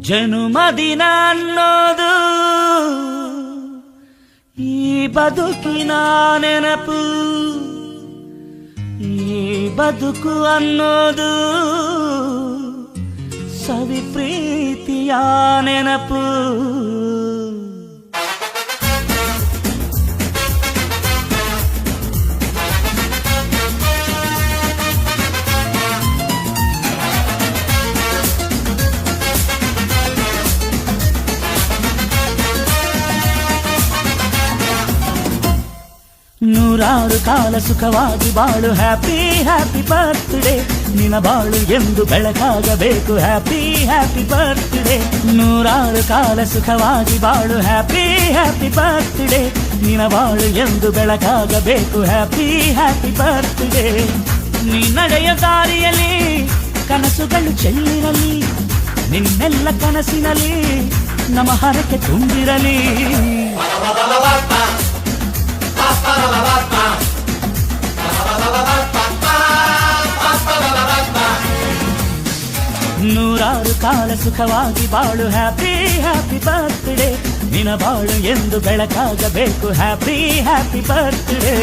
ಜನುಮದಿನ ಅನ್ನೋದು ಈ ಬದುಕಿನ ನೆನಪು, ಈ ಬದುಕು ಅನ್ನೋದು ಸವಿ ಪ್ರೀತಿಯ ನೆನಪು. ನೂರಾರು ಕಾಲ ಸುಖವಾಗಿ ಬಾಳು, ಹ್ಯಾಪಿ ಹ್ಯಾಪಿ ಬರ್ತ್ಡೇ. ನಿನ ಬಾಳು ಎಂದು ಬೆಳಕಾಗಬೇಕು, ಹ್ಯಾಪಿ ಹ್ಯಾಪಿ ಬರ್ತ್ಡೇ. ನೂರಾರು ಕಾಲ ಸುಖವಾಗಿ ಬಾಳು, ಹ್ಯಾಪಿ ಹ್ಯಾಪಿ ಬರ್ತ್ಡೇ. ನಿನ ಬಾಳು ಎಂದು ಬೆಳಕಾಗಬೇಕು, ಹ್ಯಾಪಿ ಹ್ಯಾಪಿ ಬರ್ತ್ಡೇ. ನೀ ನಡೆಯ ದಾರಿಯಲ್ಲಿ ಕನಸುಗಳು ಚೆಲ್ಲಿರಲಿ, ನಿನ್ನೆಲ್ಲ ಕನಸಿನಲ್ಲಿ ನಮ್ಮ ಹರಕೆ ತುಂಬಿರಲಿ. ನೂರಾರು ಕಾಲ ಸುಖವಾಗಿ ಬಾಳು, ಹ್ಯಾಪಿ ಹ್ಯಾಪಿ ಬರ್ತ್ಡೇ. ನಿನ ಬಾಳು ಎಂದು ಬೆಳಕಾಗಬೇಕು, ಹ್ಯಾಪಿ ಹ್ಯಾಪಿ ಬರ್ತ್ಡೇ.